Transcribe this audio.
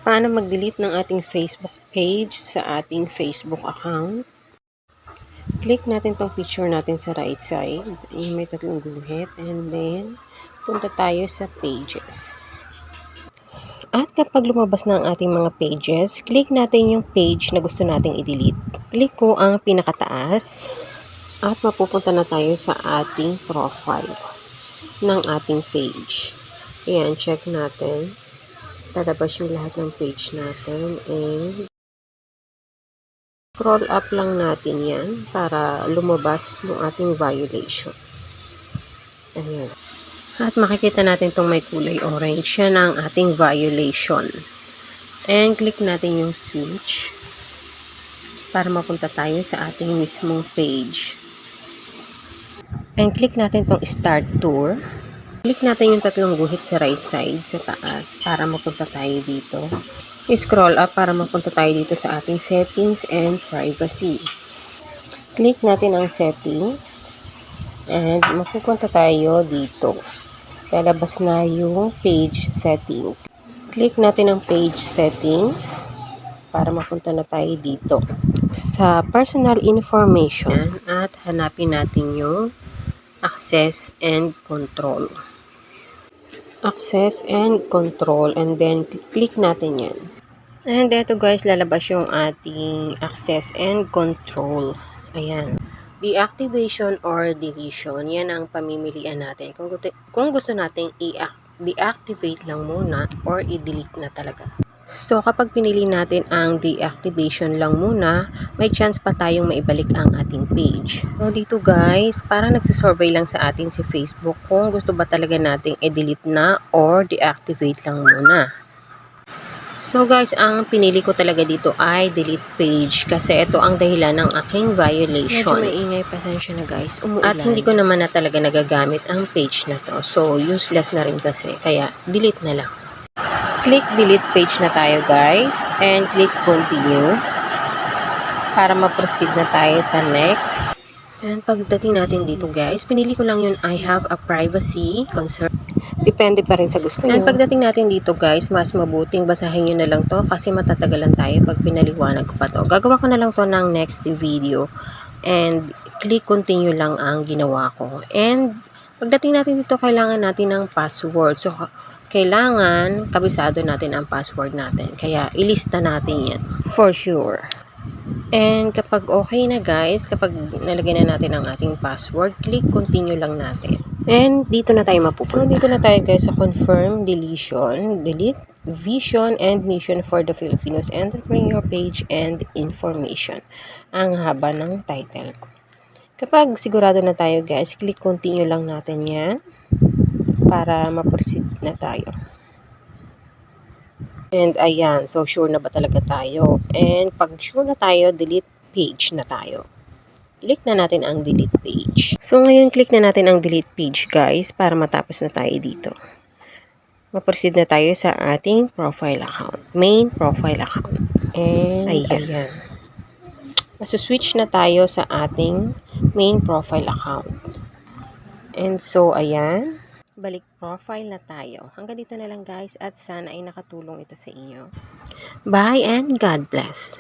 Paano mag-delete ng ating Facebook page sa ating Facebook account? Click natin tong picture natin sa right side. Yung may tatlong guhit. And then, punta tayo sa pages. At kapag lumabas na ang ating mga pages, click natin yung page na gusto nating i-delete. Click ko ang pinakataas at mapupunta na tayo sa ating profile ng ating page. Ayan, check natin. Lalabas yung lahat ng page natin and scroll up lang natin yan para lumabas yung ating violation. Ayan. At makikita natin itong may kulay orange. Yan ang ating violation. And click natin yung switch para mapunta tayo sa ating mismong page. And click natin itong start tour. Click natin yung tatlong guhit sa right side, sa taas, para mapunta tayo dito. I-scroll up para mapunta tayo dito sa ating settings and privacy. Click natin ang settings. And mapupunta tayo dito. Lalabas na yung page settings. Click natin ang page settings para mapunta na tayo dito sa personal information at hanapin natin yung access and control. Access and control and then click natin yan. And eto guys, lalabas yung ating access and control. Ayan. Deactivation or deletion, yan ang pamimilian natin. Kung gusto nating i-deactivate lang muna or i-delete na talaga. So, kapag pinili natin ang deactivation lang muna, may chance pa tayong maibalik ang ating page. So, dito guys, parang nagsisurvey lang sa atin si Facebook kung gusto ba talaga nating i-delete na or deactivate lang muna. So guys, ang pinili ko talaga dito ay delete page kasi ito ang dahilan ng aking violation. Medyo maingay, pasensya na guys, umuulan. At hindi ko naman na talaga nagagamit ang page na to. So useless na rin kasi, kaya delete na lang. Click delete page na tayo guys and click continue para ma-proceed na tayo sa next. And pagdating natin dito guys, pinili ko lang yun I have a privacy concern. Depende pa rin sa gusto nyo. And pagdating natin dito guys, mas mabuting basahin nyo na lang to kasi matatagalan tayo pag pinaliwanag ko pa to. Gagawa ko na lang to ng next video. And click continue lang ang ginawa ko. And pagdating natin dito, kailangan natin ng password. So, kailangan kabisado natin ang password natin. Kaya ilista natin yan. For sure. And kapag okay na guys, kapag nalagay na natin ang ating password, click continue lang natin. And dito na tayo mapupunta. So dito na tayo guys sa confirm, deletion, delete, vision and mission for the Filipinos, entrepreneur page and information. Ang haba ng title ko. Kapag sigurado na tayo guys, click continue lang natin yan para ma-proceed na tayo. And ayan, so sure na ba talaga tayo? And pag sure na tayo, delete page na tayo. Click na natin ang delete page. So ngayon, click na natin ang delete page guys para matapos na tayo dito. Ma-proceed na tayo sa ating profile account. Main profile account. And ayan. Masuswitch na tayo sa ating main profile account. And so ayan. Balik profile na tayo. Hanggang dito na lang guys at sana ay nakatulong ito sa inyo. Bye and God bless.